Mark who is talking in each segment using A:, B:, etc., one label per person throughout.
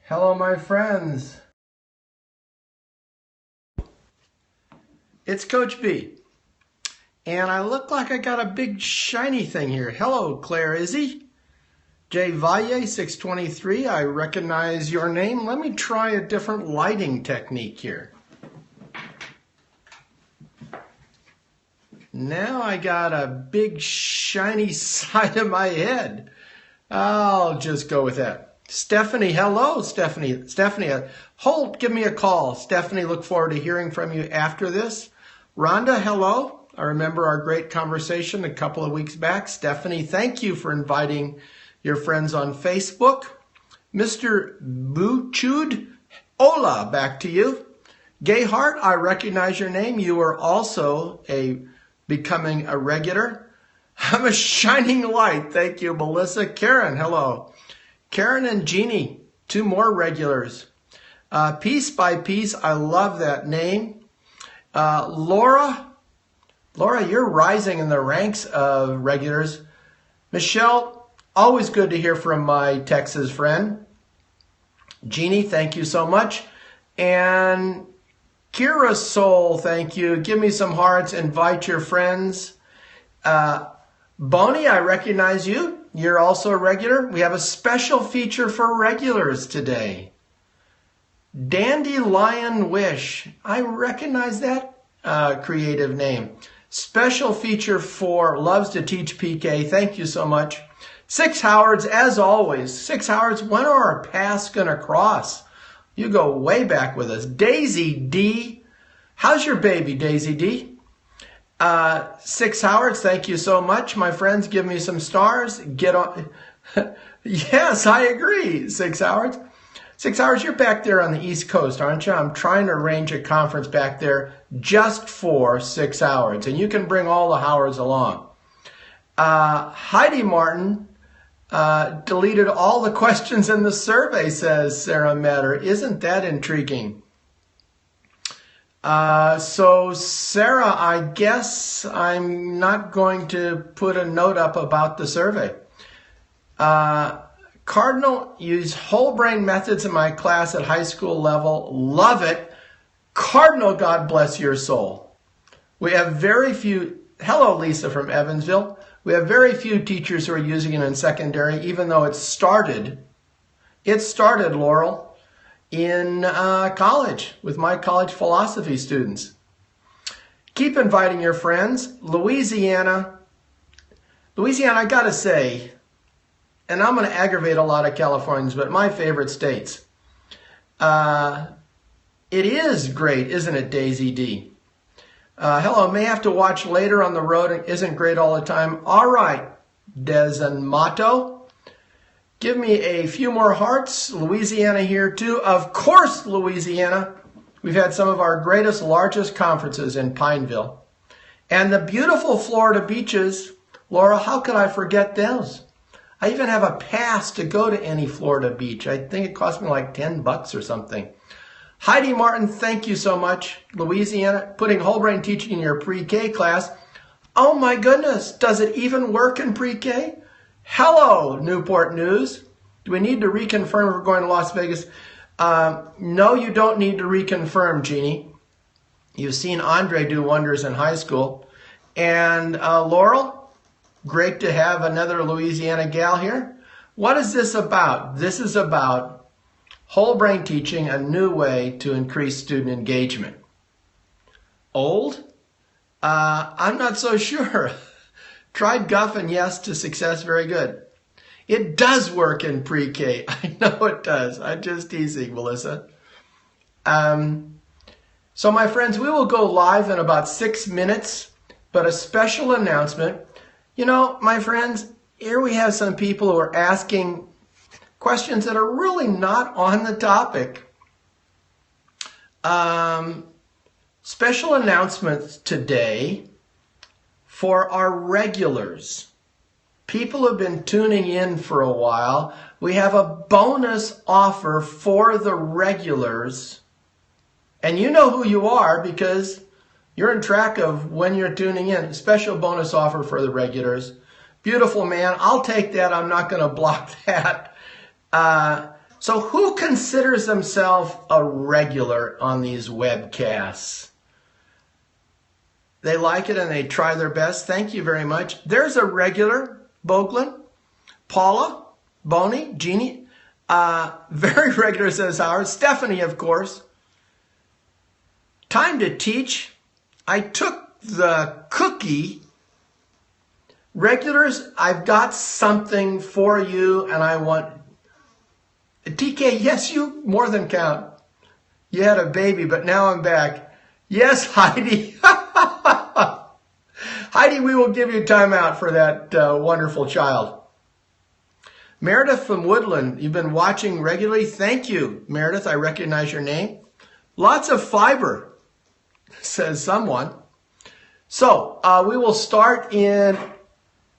A: Hello, my friends. It's Coach B. And I look like I got a big shiny thing here. Hello, Claire Izzy. J. Valle, 623. I recognize your name. Let me try a different lighting technique here. Now I got a big shiny side of my head. I'll just go with that. Stephanie, hello, Stephanie. Stephanie, Holt, give me a call. Stephanie, look forward to hearing from you after this. Rhonda, hello. I remember our great conversation a couple of weeks back. Stephanie, thank you for inviting your friends on Facebook. Mr. Buchud, hola, back to you. Gayhart, I recognize your name. You are also becoming a regular. I'm a shining light. Thank you, Melissa. Karen, hello. Karen and Jeannie, two more regulars. Piece by Piece, I love that name. Laura, you're rising in the ranks of regulars. Michelle, always good to hear from my Texas friend. Jeannie, thank you so much. And Kira Soul, thank you. Give me some hearts. Invite your friends. Bonnie, I recognize you. You're also a regular. We have a special feature for regulars today. Dandelion Wish. I recognize that creative name. Special feature for Loves to Teach PK. Thank you so much. 6 Howards, as always. 6 Howards, when are our paths going to cross? You go way back with us. Daisy D. How's your baby, Daisy D? 6 Howards, thank you so much. My friends, give me some stars. Get on. Yes, I agree, 6 Howards. 6 Howards, you're back there on the East Coast, aren't you? I'm trying to arrange a conference back there just for 6 Howards, and you can bring all the Howards along. Heidi Martin deleted all the questions in the survey, says Sarah Matter. Isn't that intriguing? So Sarah, I guess I'm not going to put a note up about the survey. Cardinal, use whole brain methods in my class at high school level. Love it. Cardinal, God bless your soul. We have very few, hello Lisa from Evansville. We have very few teachers who are using it in secondary, even though it started, Laurel, in college with my college philosophy students. Keep inviting your friends. Louisiana, I gotta say, and I'm going to aggravate a lot of Californians, but my favorite states. It is great, isn't it, Daisy D? Hello, may have to watch later on the road. It isn't great all the time. All right, Desenmato. Give me a few more hearts. Louisiana here too. Of course, Louisiana. We've had some of our greatest, largest conferences in Pineville. And the beautiful Florida beaches. Laura, how could I forget those? I even have a pass to go to any Florida beach. I think it cost me like $10 or something. Heidi Martin, thank you so much. Louisiana, putting whole brain teaching in your pre-K class. Oh my goodness, does it even work in pre-K? Hello, Newport News. Do we need to reconfirm if we're going to Las Vegas? No, you don't need to reconfirm, Jeannie. You've seen Andre do wonders in high school. And Laurel, great to have another Louisiana gal here. What is this about? This is about whole brain teaching, a new way to increase student engagement. Old? I'm not so sure. Tried Guff and yes to success, very good. It does work in pre-K. I know it does. I'm just teasing, Melissa. So my friends, we will go live in about 6 minutes, but a special announcement. You know, my friends, here we have some people who are asking questions that are really not on the topic. Special announcements today for our regulars. People have been tuning in for a while. We have a bonus offer for the regulars. And you know who you are because you're in track of when you're tuning in. Special bonus offer for the regulars. Beautiful, man. I'll take that. I'm not going to block that. So who considers themselves a regular on these webcasts? They like it and they try their best. Thank you very much. There's a regular, Boglin, Paula, Boney, Jeannie. Very regular, says Howard. Stephanie, of course. Time to teach. I took the cookie. Regulars, I've got something for you, and I want... TK, yes, you more than count. You had a baby, but now I'm back. Yes, Heidi. Heidi, we will give you time out for that wonderful child. Meredith from Woodland, you've been watching regularly. Thank you, Meredith. I recognize your name. Lots of fiber, says someone. So we will start in...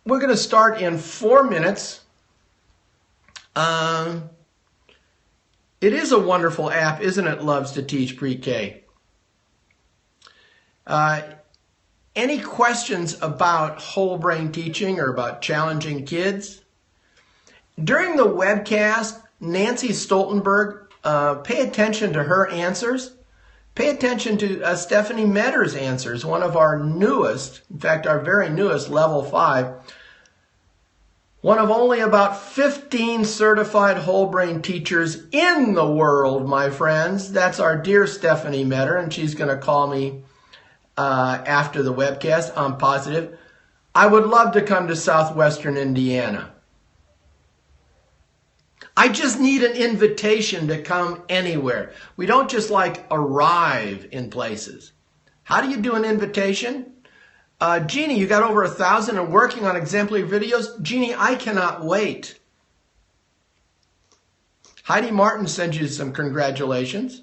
A: We're going to start in 4 minutes. It is a wonderful app, isn't it? Loves to Teach Pre-K. Any questions about whole brain teaching or about challenging kids? During the webcast, Nancy Stoltenberg, pay attention to her answers. Pay attention to Stephanie Metter's answers, one of our newest, in fact, our very newest level 5. One of only about 15 certified whole brain teachers in the world, my friends. That's our dear Stephanie Metter, and she's going to call me after the webcast. I'm positive. I would love to come to southwestern Indiana. I just need an invitation to come anywhere. We don't just like arrive in places. How do you do an invitation? Jeannie, you got over 1,000 and working on exemplary videos. Jeannie, I cannot wait. Heidi Martin sends you some congratulations.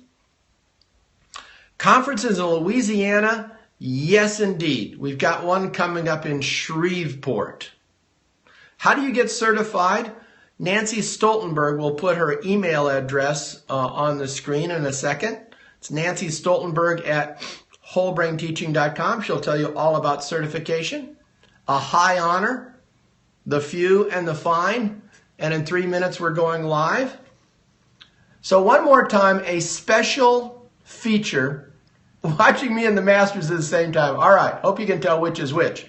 A: Conferences in Louisiana? Yes, indeed. We've got one coming up in Shreveport. How do you get certified? Nancy Stoltenberg will put her email address on the screen in a second. It's Nancy Stoltenberg at wholebrainteaching.com. She'll tell you all about certification. A high honor, the few and the fine. And in 3 minutes, we're going live. So one more time, a special feature. Watching me and the Masters at the same time. All right, hope you can tell which is which.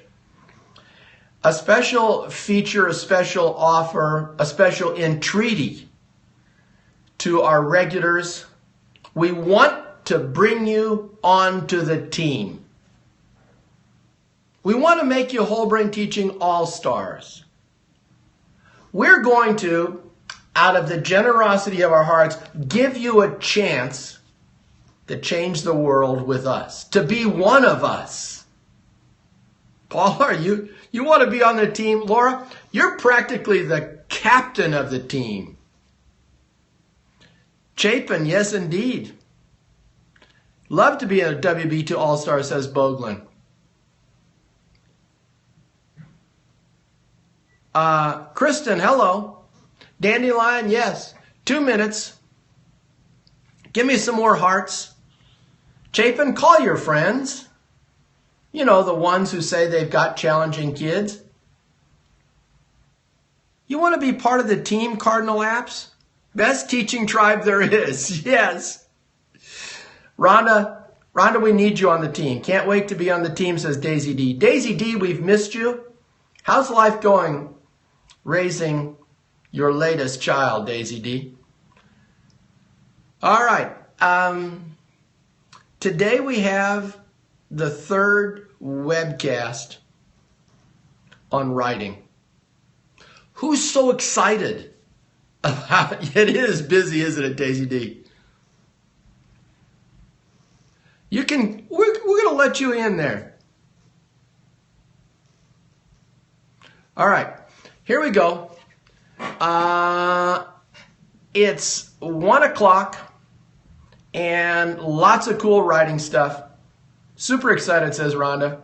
A: A special feature, a special offer, a special entreaty to our regulars. We want to bring you onto the team. We want to make you whole brain teaching all-stars. We're going to, out of the generosity of our hearts, give you a chance to change the world with us, to be one of us. Paul, are you want to be on the team? Laura, you're practically the captain of the team. Chapin, yes, indeed. Love to be a WB2 All-Star, says Boglin. Kristen, hello. Dandelion, yes. 2 minutes. Give me some more hearts. Chapin, call your friends. You know, the ones who say they've got challenging kids. You want to be part of the team, Cardinal Apps? Best teaching tribe there is. Yes. Rhonda, we need you on the team. Can't wait to be on the team, says Daisy D. Daisy D, we've missed you. How's life going raising your latest child, Daisy D? All right. Today we have the third webcast on writing. Who's so excited about it? Is busy, isn't it, Daisy D? We're going to let you in there. All right, here we go. It's 1 o'clock and lots of cool writing stuff. Super excited, says Rhonda.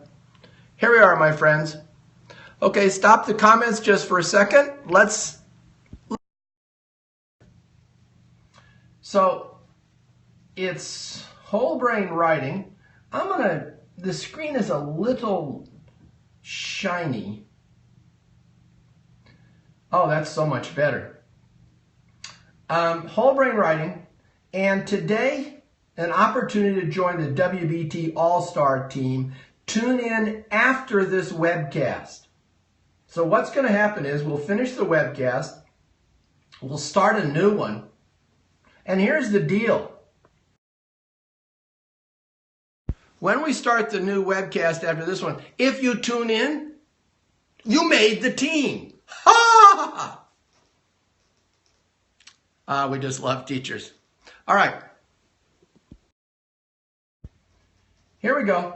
A: Here we are, my friends. Okay, stop the comments just for a second. So it's whole brain writing. The screen is a little shiny. Oh, that's so much better. whole brain writing, and today an opportunity to join the WBT All-Star team. Tune in after this webcast. So what's going to happen is we'll finish the webcast, we'll start a new one, and here's the deal. When we start the new webcast after this one, if you tune in, you made the team. Ha! We just love teachers. All right. Here we go.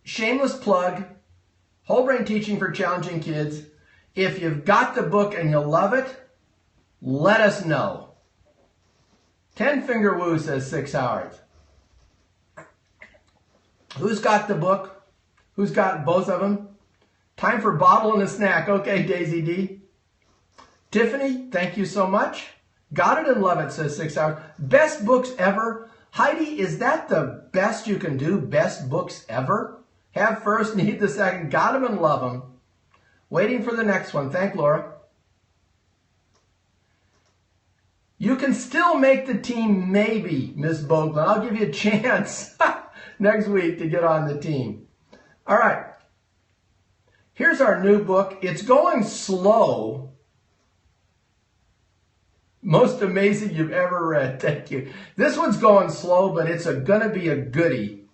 A: Shameless plug, Whole Brain Teaching for Challenging Kids. If you've got the book and you love it, let us know. 10-finger woo, says 6 hours. Who's got the book? Who's got both of them? Time for bottle and a snack. Okay, Daisy D. Tiffany, thank you so much. Got it and love it, says 6 hours. Best books ever. Heidi, is that the best you can do? Best books ever? Have first, need the second. Got them and love them. Waiting for the next one. Thank Laura. You can still make the team, maybe, Miss Boglin. I'll give you a chance next week to get on the team. All right. Here's our new book. It's going slow. Most amazing you've ever read. Thank you. This one's going slow, but it's going to be a goodie.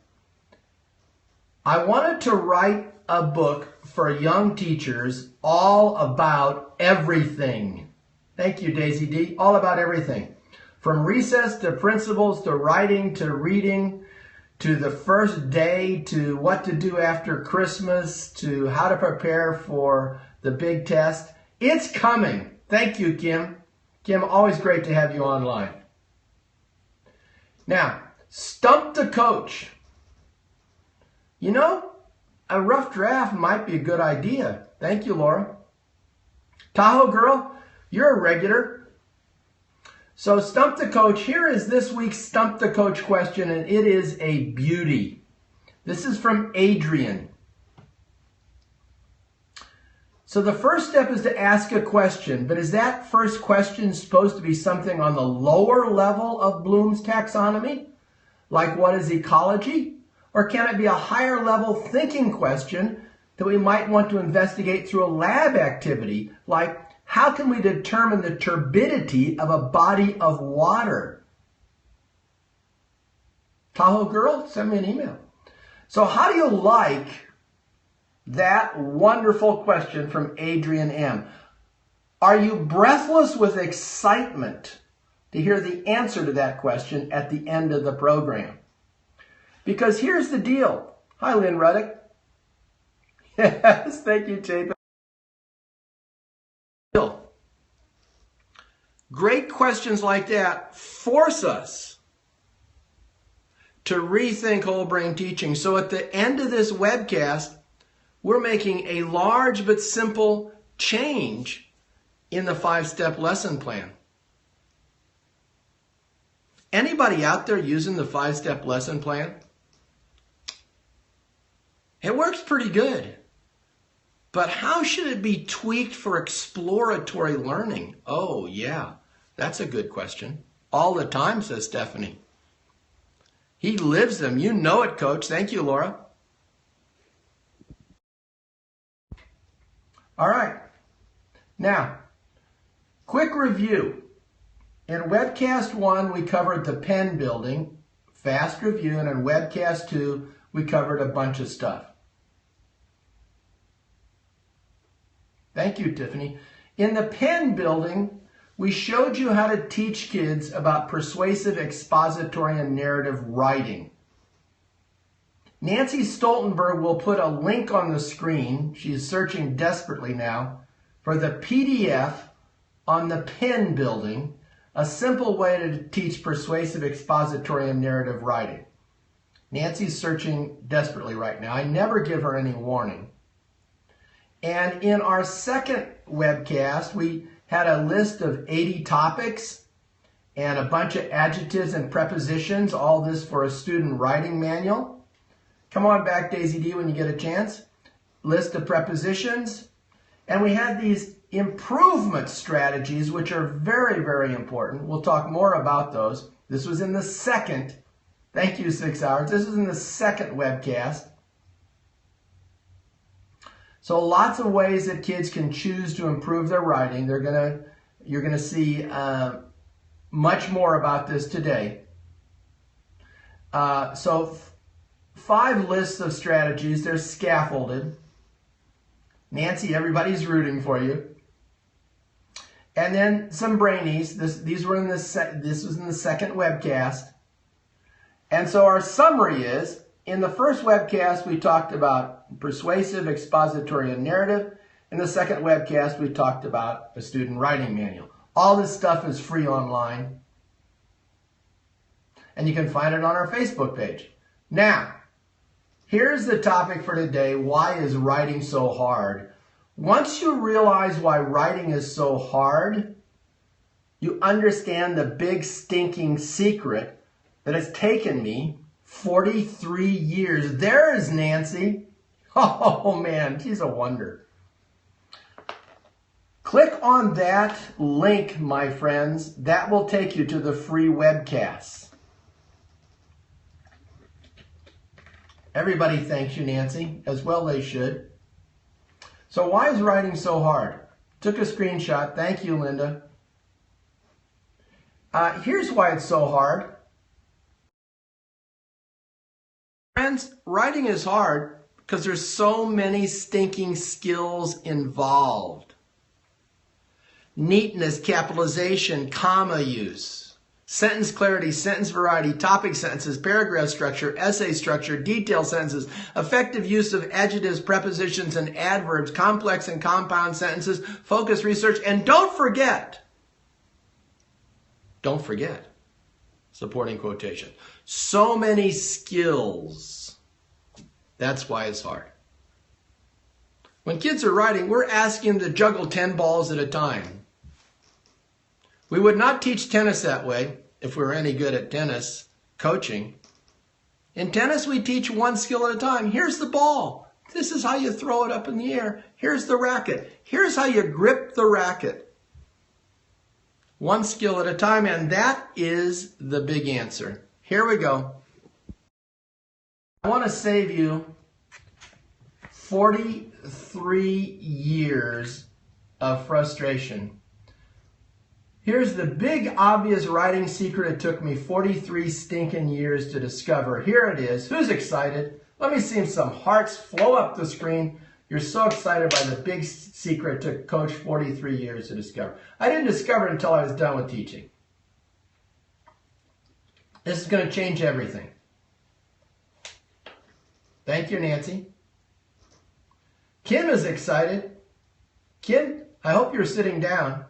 A: I wanted to write a book for young teachers all about everything. Thank you, Daisy D. All about everything. From recess to principles to writing to reading to the first day to what to do after Christmas to how to prepare for the big test. It's coming. Thank you, Kim. Kim, always great to have you online. Now, stump the coach. You know, a rough draft might be a good idea. Thank you, Laura. Tahoe girl, you're a regular. So stump the coach. Here is this week's stump the coach question, and it is a beauty. This is from Adrian. So the first step is to ask a question, but is that first question supposed to be something on the lower level of Bloom's taxonomy? Like what is ecology? Or can it be a higher level thinking question that we might want to investigate through a lab activity? Like how can we determine the turbidity of a body of water? Tahoe girl, send me an email. So how do you like that wonderful question from Adrian M? Are you breathless with excitement to hear the answer to that question at the end of the program? Because here's the deal. Hi, Lynn Ruddick. Yes, thank you, Chapin. Great questions like that force us to rethink whole brain teaching. So at the end of this webcast, we're making a large but simple change in the 5-step lesson plan. Anybody out there using the 5-step lesson plan? It works pretty good. But how should it be tweaked for exploratory learning? Oh, yeah, that's a good question. All the time, says Stephanie. He lives them. You know it, Coach. Thank you, Laura. All right. Now, quick review. In webcast 1, we covered the pen building, fast review, and in webcast 2, we covered a bunch of stuff. Thank you, Tiffany. In the pen building, we showed you how to teach kids about persuasive expository and narrative writing. Nancy Stoltenberg will put a link on the screen. She's searching desperately now for the PDF on the pen building, a simple way to teach persuasive expository and narrative writing. Nancy's searching desperately right now. I never give her any warning. And in our second webcast, we had a list of 80 topics and a bunch of adjectives and prepositions, all this for a student writing manual. Come on back, Daisy D, when you get a chance. List of prepositions. And we had these improvement strategies, which are very, very important. We'll talk more about those. This was in the second. Thank you, 6 hours. This was in the second webcast. So lots of ways that kids can choose to improve their writing. You're gonna see much more about this today. So 5 lists of strategies. They're scaffolded. Nancy, everybody's rooting for you. And then some brainies. This was in the second webcast. And so our summary is, in the first webcast, we talked about persuasive, expository, and narrative. In the second webcast, we talked about a student writing manual. All this stuff is free online. And you can find it on our Facebook page. Now, here's the topic for today. Why is writing so hard? Once you realize why writing is so hard, you understand the big stinking secret that has taken me 43 years. There is Nancy. Oh man, she's a wonder. Click on that link, my friends. That will take you to the free webcasts. Everybody thanks you, Nancy, as well they should. So why is writing so hard? Took a screenshot. Thank you, Linda. Here's why it's so hard. Friends, writing is hard because there's so many stinking skills involved. Neatness, capitalization, comma use, sentence clarity, sentence variety, topic sentences, paragraph structure, essay structure, detailed sentences, effective use of adjectives, prepositions, and adverbs, complex and compound sentences, focus, research, and don't forget, supporting quotation. So many skills. That's why it's hard. When kids are writing, we're asking them to juggle 10 balls at a time. We would not teach tennis that way if we were any good at tennis coaching. In tennis, we teach one skill at a time. Here's the ball. This is how you throw it up in the air. Here's the racket. Here's how you grip the racket. One skill at a time, and that is the big answer. Here we go. I want to save you 43 years of frustration. Here's the big obvious writing secret it took me 43 stinking years to discover. Here it is. Who's excited? Let me see some hearts flow up the screen. You're so excited by the big secret it took Coach 43 years to discover. I didn't discover it until I was done with teaching. This is going to change everything. Thank you, Nancy. Kim is excited. Kim, I hope you're sitting down.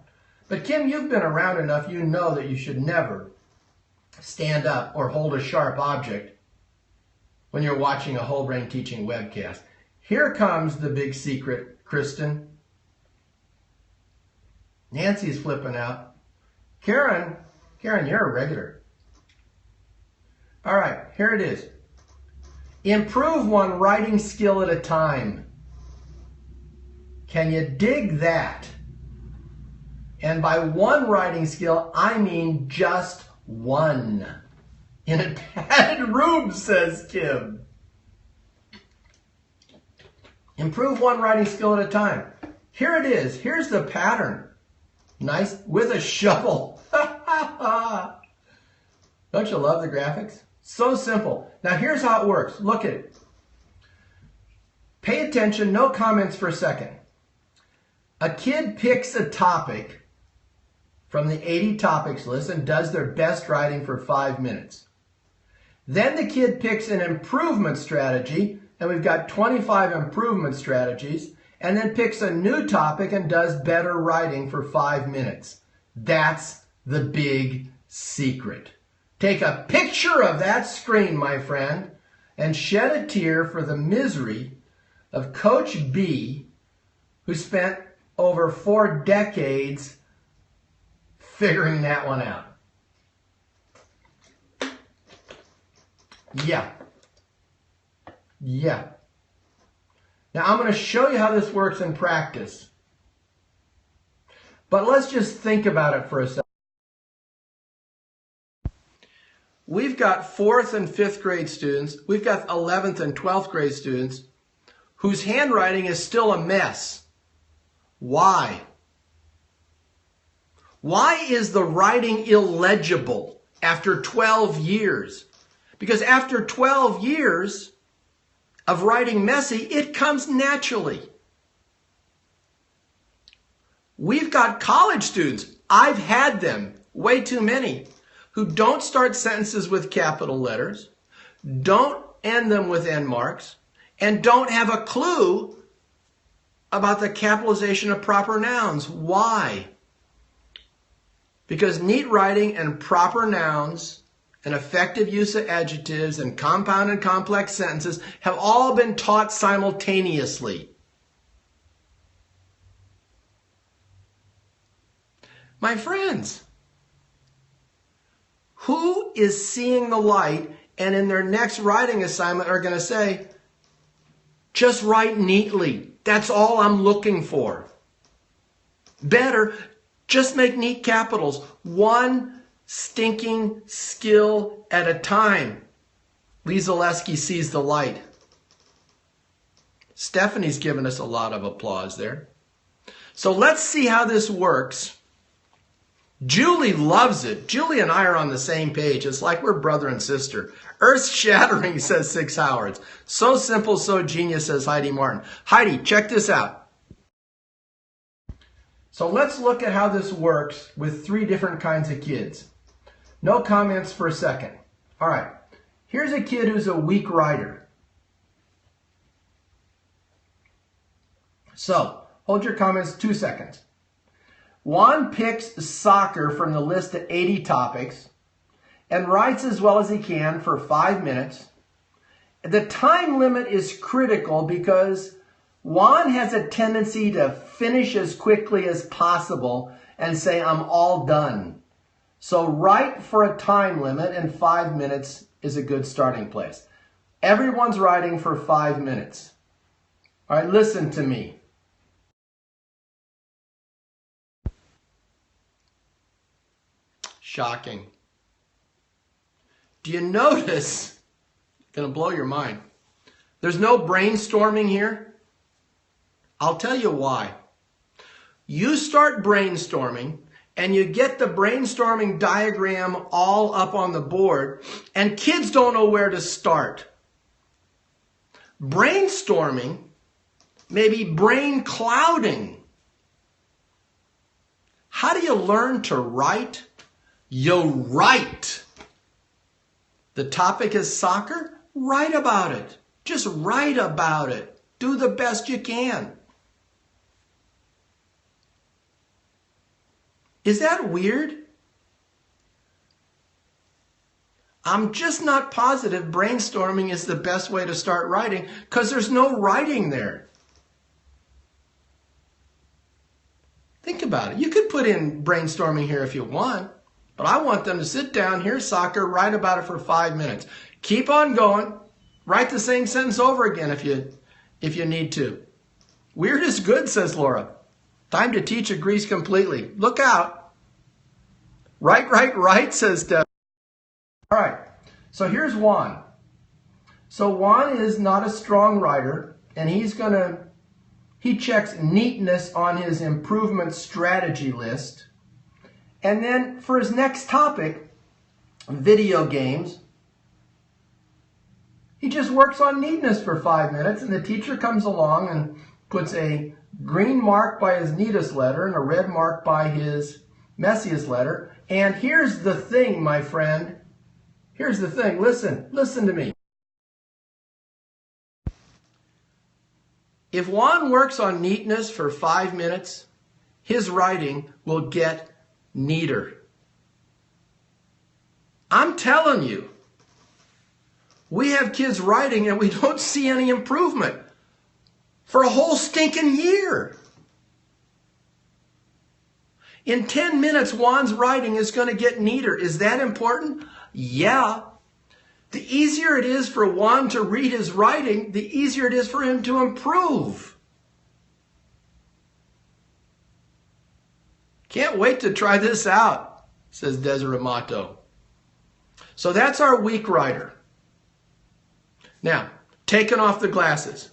A: But Kim, you've been around enough, you know that you should never stand up or hold a sharp object when you're watching a whole brain teaching webcast. Here comes the big secret, Kristen. Nancy's flipping out. Karen, you're a regular. All right, here it is. Improve one writing skill at a time. Can you dig that? And by one writing skill, I mean just one. In a padded room, says Kim. Improve one writing skill at a time. Here it is. Here's the pattern. Nice, with a shovel. Don't you love the graphics? So simple. Now here's how it works. Look at it. Pay attention, no comments for a second. A kid picks a topic from the 80 topics list and does their best writing for 5 minutes. Then the kid picks an improvement strategy, and we've got 25 improvement strategies, and then picks a new topic and does better writing for 5 minutes. That's the big secret. Take a picture of that screen, my friend, and shed a tear for the misery of Coach B, who spent over 4 decades figuring that one out. Yeah. Now I'm going to show you how this works in practice. But let's just think about it for a second. We've got 4th and 5th grade students. We've got 11th and 12th grade students whose handwriting is still a mess. Why? Why is the writing illegible after 12 years? Because after 12 years of writing messy, it comes naturally. We've got college students, I've had them, way too many, who don't start sentences with capital letters, don't end them with end marks, and don't have a clue about the capitalization of proper nouns. Why? Because neat writing and proper nouns and effective use of adjectives and compound and complex sentences have all been taught simultaneously. My friends, who is seeing the light and in their next writing assignment are going to say, just write neatly. That's all I'm looking for. Better, just make neat capitals. One stinking skill at a time. Lee Zaleski sees the light. Stephanie's given us a lot of applause there. So let's see how this works. Julie loves it. Julie and I are on the same page. It's like we're brother and sister. Earth-shattering, says 6 Howards. So simple, so genius, says Heidi Martin. Heidi, check this out. So let's look at how this works with 3 different kinds of kids. No comments for a second. All right. Here's a kid who's a weak writer. So, hold your comments 2 seconds. Juan picks soccer from the list of 80 topics and writes as well as he can for 5 minutes. The time limit is critical because Juan has a tendency to finish as quickly as possible and say, I'm all done. So write for a time limit, and 5 minutes is a good starting place. Everyone's writing for 5 minutes. All right, listen to me. Shocking. Do you notice? Gonna blow your mind. There's no brainstorming here. I'll tell you why. You start brainstorming and you get the brainstorming diagram all up on the board and kids don't know where to start. Brainstorming may be brain clouding. How do you learn to write? You write. The topic is soccer? Write about it. Just write about it. Do the best you can. Is that weird? I'm just not positive brainstorming is the best way to start writing because there's no writing there. Think about it. You could put in brainstorming here if you want. But I want them to sit down, here's soccer, write about it for 5 minutes. Keep on going. Write the same sentence over again if you need to. Weird is good, says Laura. Time to teach agrees completely. Look out. Right, says Deb. All right, so here's Juan. So Juan is not a strong writer, and he checks neatness on his improvement strategy list. And then for his next topic, video games, he just works on neatness for 5 minutes, and the teacher comes along and puts a green mark by his neatest letter and a red mark by his messiest letter. And here's the thing, my friend. Here's the thing. Listen to me. If Juan works on neatness for 5 minutes, his writing will get neater. I'm telling you, we have kids writing and we don't see any improvement for a whole stinking year. In 10 minutes, Juan's writing is going to get neater. Is that important? Yeah. The easier it is for Juan to read his writing, the easier it is for him to improve. Can't wait to try this out, says Desiramato. So that's our weak writer. Now, taking off the glasses.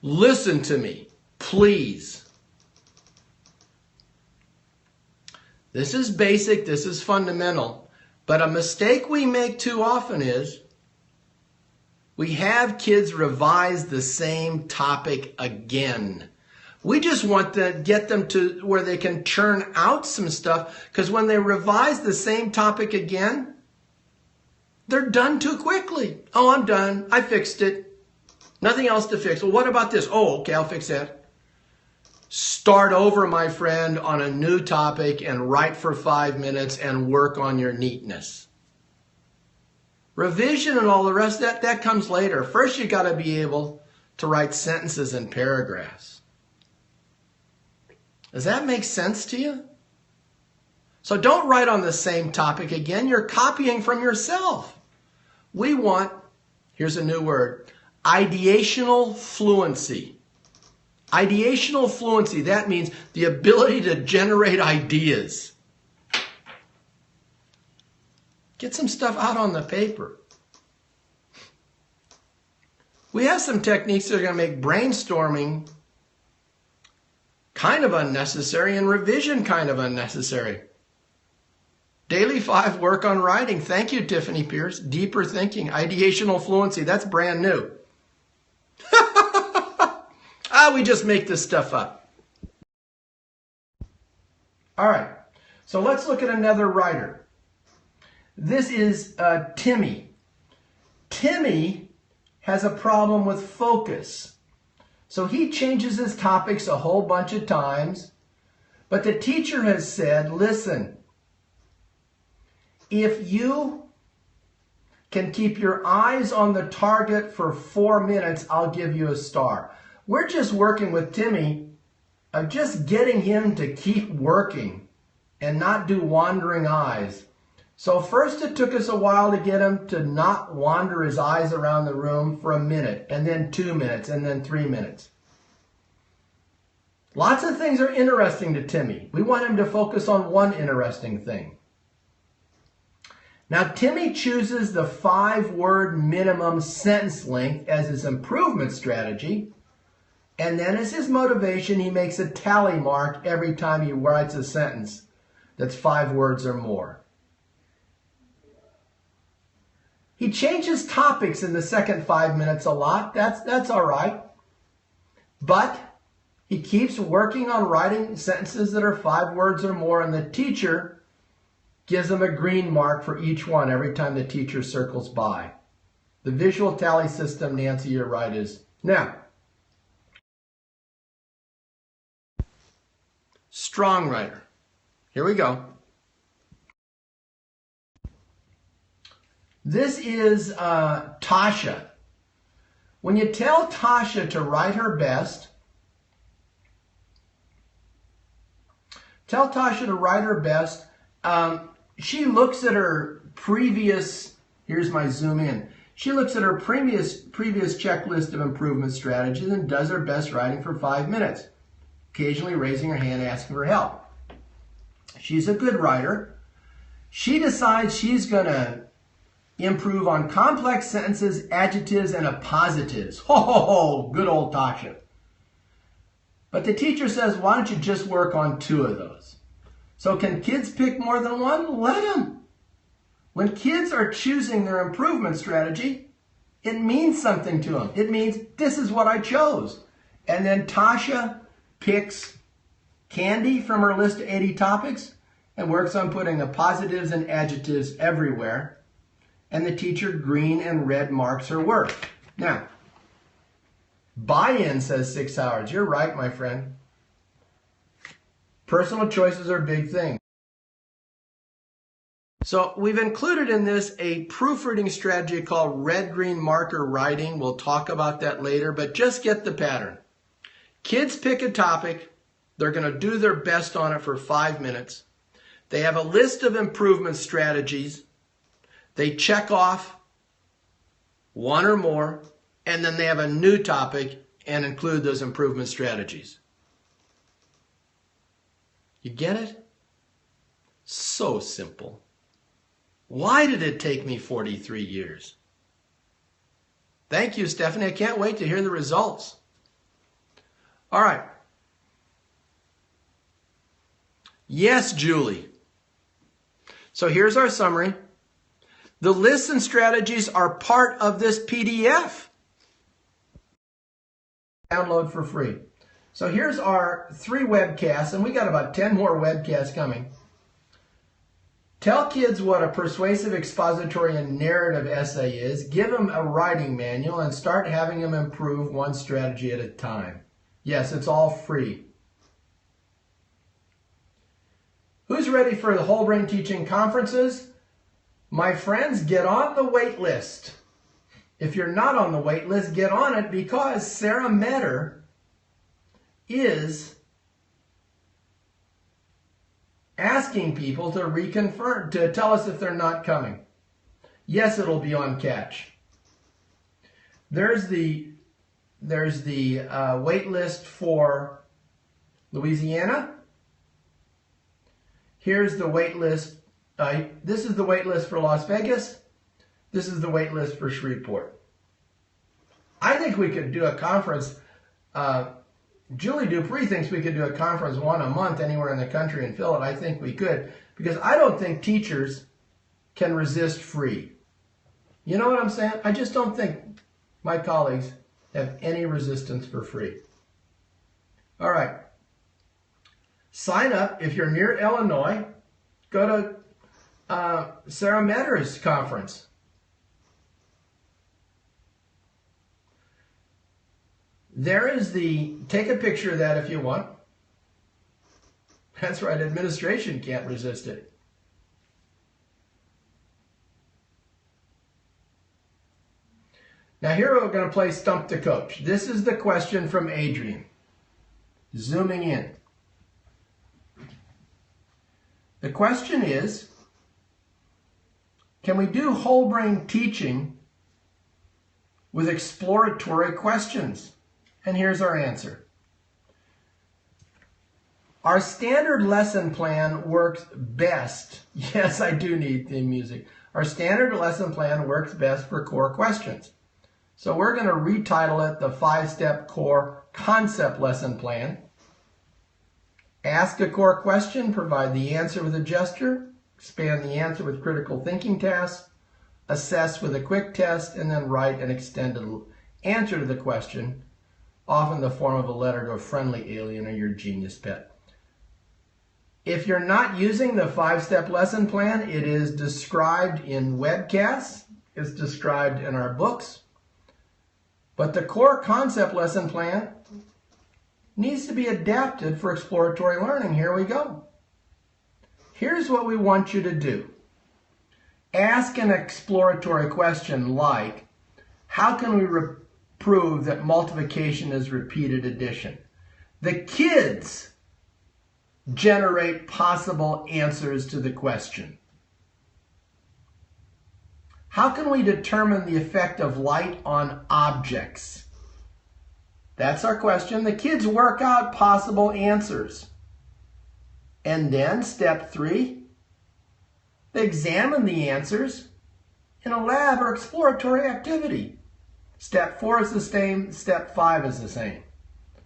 A: Listen to me, please. This is basic, this is fundamental, but a mistake we make too often is we have kids revise the same topic again. We just want to get them to where they can churn out some stuff, because when they revise the same topic again, they're done too quickly. Oh, I'm done. I fixed it. Nothing else to fix. Well, what about this? Oh, okay, I'll fix that. Start over, my friend, on a new topic and write for 5 minutes and work on your neatness. Revision and all the rest of that comes later. First, you got to be able to write sentences and paragraphs. Does that make sense to you? So don't write on the same topic again. You're copying from yourself. We want, here's a new word, ideational fluency. Ideational fluency, that means the ability to generate ideas. Get some stuff out on the paper. We have some techniques that are going to make brainstorming kind of unnecessary and revision kind of unnecessary. Daily 5 work on writing. Thank you, Tiffany Pierce. Deeper thinking, ideational fluency. That's brand new. We just make this stuff up. All right, so let's look at another writer. This is Timmy. Timmy has a problem with focus. So he changes his topics a whole bunch of times, but the teacher has said, listen, if you can keep your eyes on the target for 4 minutes, I'll give you a star. We're just working with Timmy of just getting him to keep working and not do wandering eyes. So first it took us a while to get him to not wander his eyes around the room for a minute, and then 2 minutes, and then 3 minutes. Lots of things are interesting to Timmy. We want him to focus on one interesting thing. Now, Timmy chooses the 5-word minimum sentence length as his improvement strategy, and then as his motivation, he makes a tally mark every time he writes a sentence that's 5 words or more. He changes topics in the second 5 minutes a lot. That's all right. But he keeps working on writing sentences that are 5 words or more, and the teacher gives him a green mark for each one every time the teacher circles by. The visual tally system, Nancy, you're right, is now. Strong writer. Here we go. This is Tasha. When you tell Tasha to write her best, she looks at her previous, here's my zoom in, she looks at her previous checklist of improvement strategies and does her best writing for 5 minutes, occasionally raising her hand asking for help. She's a good writer. She decides she's going to improve on complex sentences, adjectives, and appositives. Ho, good old Tasha. But the teacher says, why don't you just work on 2 of those? So can kids pick more than one? Let them. When kids are choosing their improvement strategy, it means something to them. It means, this is what I chose. And then Tasha picks candy from her list of 80 topics and works on putting appositives and adjectives everywhere. And the teacher green and red marks her work. Now, buy-in says 6 hours. You're right, my friend. Personal choices are a big thing. So we've included in this a proofreading strategy called red-green marker writing. We'll talk about that later, but just get the pattern. Kids pick a topic. They're going to do their best on it for 5 minutes. They have a list of improvement strategies. They check off 1 or more, and then they have a new topic and include those improvement strategies. You get it? So simple. Why did it take me 43 years? Thank you, Stephanie. I can't wait to hear the results. All right. Yes, Julie. So here's our summary. The lists and strategies are part of this PDF. Download for free. So here's our 3 webcasts, and we got about 10 more webcasts coming. Tell kids what a persuasive expository and narrative essay is, give them a writing manual, and start having them improve one strategy at a time. Yes, it's all free. Who's ready for the Whole Brain Teaching Conferences? My friends, get on the wait list. If you're not on the wait list, get on it, because Sarah Metter is asking people to reconfirm, to tell us if they're not coming. Yes, it'll be on catch. There's the wait list for Louisiana. Here's the wait list. This is the wait list for Las Vegas. This is the wait list for Shreveport. I think we could do a conference. Julie Dupree thinks we could do a conference one a month anywhere in the country and fill it. I think we could, because I don't think teachers can resist free. You know what I'm saying? I just don't think my colleagues have any resistance for free. All right. Sign up if you're near Illinois. Go to Sarah Metter's conference. There is take a picture of that if you want. That's right, administration can't resist it. Now here we're going to play Stump the Coach. This is the question from Adrian. Zooming in. The question is, can we do whole brain teaching with exploratory questions? And here's our answer. Our standard lesson plan works best. Yes, I do need theme music. Our standard lesson plan works best for core questions. So we're going to retitle it the 5-Step Core Concept Lesson Plan. Ask a core question, provide the answer with a gesture, expand the answer with critical thinking tasks, assess with a quick test, and then write an extended answer to the question, often in the form of a letter to a friendly alien or your genius pet. If you're not using the 5-step lesson plan, it is described in webcasts, it's described in our books, but the core concept lesson plan needs to be adapted for exploratory learning. Here we go. Here's what we want you to do. Ask an exploratory question like, how can we prove that multiplication is repeated addition? The kids generate possible answers to the question. How can we determine the effect of light on objects? That's our question. The kids work out possible answers. And then step 3, they examine the answers in a lab or exploratory activity. Step 4 is the same, step 5 is the same.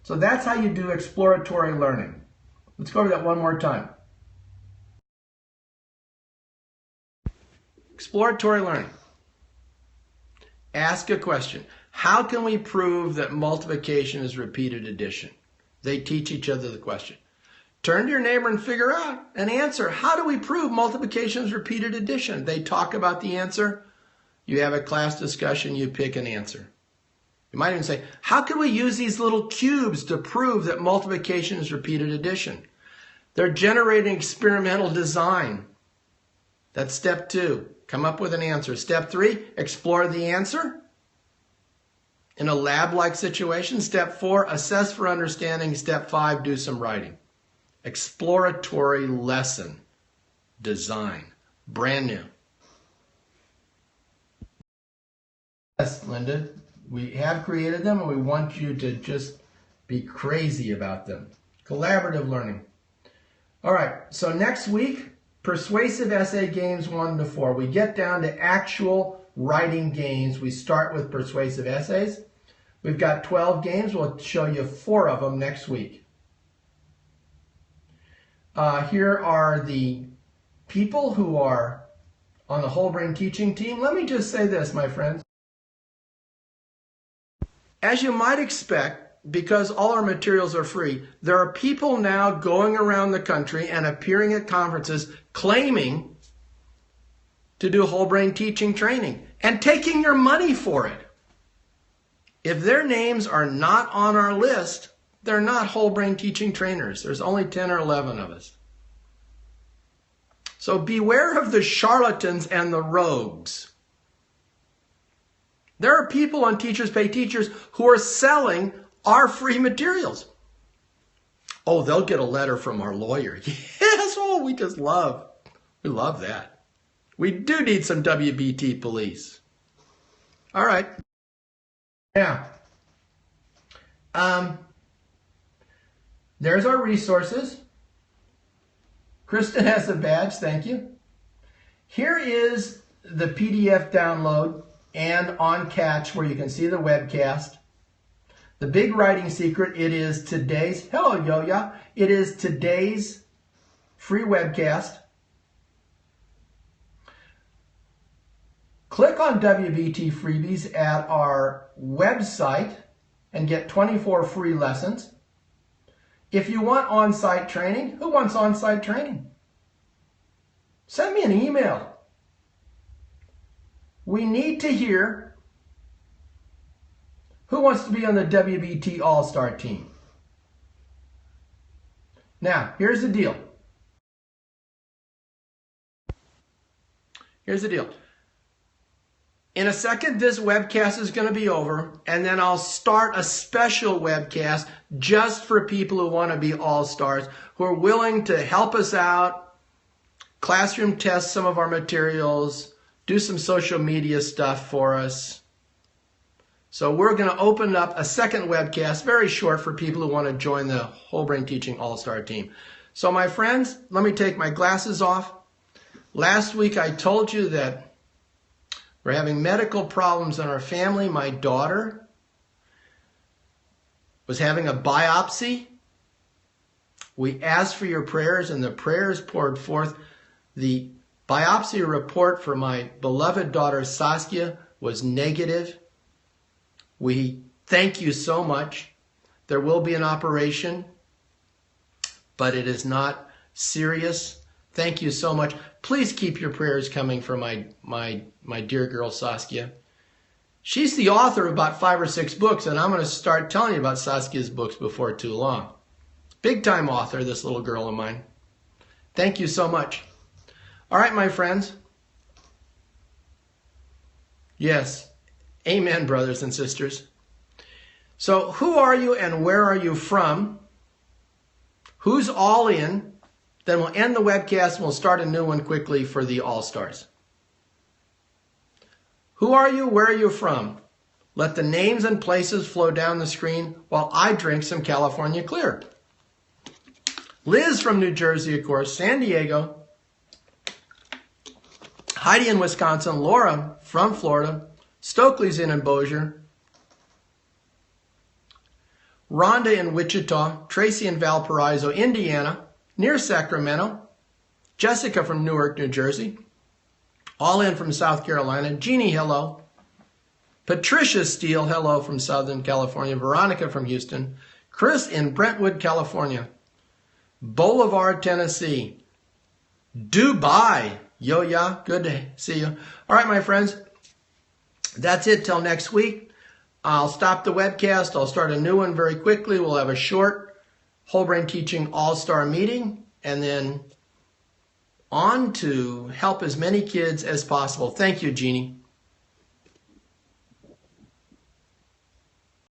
A: So that's how you do exploratory learning. Let's go over that one more time. Exploratory learning. Ask a question. How can we prove that multiplication is repeated addition? They teach each other the question. Turn to your neighbor and figure out an answer. How do we prove multiplication is repeated addition? They talk about the answer. You have a class discussion. You pick an answer. You might even say, how can we use these little cubes to prove that multiplication is repeated addition? They're generating experimental design. That's step 2. Come up with an answer. Step 3, explore the answer in a lab-like situation. Step 4, assess for understanding. Step 5, do some writing. Exploratory lesson design. Brand new. Yes, Linda, we have created them and we want you to just be crazy about them. Collaborative learning. All right, so next week, persuasive essay games 1 to 4. We get down to actual writing games. We start with persuasive essays. We've got 12 games. We'll show you 4 of them next week. Here are the people who are on the whole brain teaching team. Let me just say this, my friends. As you might expect, because all our materials are free, there are people now going around the country and appearing at conferences claiming to do whole brain teaching training and taking your money for it. If their names are not on our list, they're not whole brain teaching trainers. There's only 10 or 11 of us. So beware of the charlatans and the rogues. There are people on Teachers Pay Teachers who are selling our free materials. Oh, they'll get a letter from our lawyer. Yes, oh, we love that. We do need some WBT police. All right. Now, there's our resources. Kristen has a badge, thank you. Here is the PDF download and on Catch where you can see the webcast. The big writing secret, it is today's, hello Yo-Ya, it is today's free webcast. Click on WBT freebies at our website and get 24 free lessons. If you want on-site training, who wants on-site training? Send me an email. We need to hear who wants to be on the WBT All-Star team. Now, here's the deal. Here's the deal. In a second, this webcast is going to be over, and then I'll start a special webcast just for people who want to be all-stars, who are willing to help us out, classroom test some of our materials, do some social media stuff for us. So we're going to open up a second webcast, very short, for people who want to join the Whole Brain Teaching All-Star team. So my friends, let me take my glasses off. Last week I told you that we're having medical problems in our family. My daughter was having a biopsy. We asked for your prayers, and the prayers poured forth. The biopsy report for my beloved daughter Saskia was negative. We thank you so much. There will be an operation, but it is not serious. Thank you so much. Please keep your prayers coming for my dear girl Saskia. She's the author of about 5 or 6 books, and I'm going to start telling you about Saskia's books before too long. Big time author, this little girl of mine. Thank you so much. All right, my friends. Yes. Amen, brothers and sisters. So who are you and where are you from? Who's all in? Then we'll end the webcast and we'll start a new one quickly for the All-Stars. Who are you? Where are you from? Let the names and places flow down the screen while I drink some California Clear. Liz from New Jersey, of course. San Diego. Heidi in Wisconsin. Laura from Florida. Stokely's in Bossier. Rhonda in Wichita. Tracy in Valparaiso, Indiana, near Sacramento. Jessica from Newark, New Jersey. All in from South Carolina. Jeannie, hello. Patricia Steele, hello from Southern California. Veronica from Houston. Chris in Brentwood, California. Boulevard, Tennessee. Dubai. Yo-Ya, good to see you. All right, my friends. That's it till next week. I'll stop the webcast. I'll start a new one very quickly. We'll have a short Whole Brain Teaching All-Star meeting, and then on to help as many kids as possible. Thank you, Jeannie.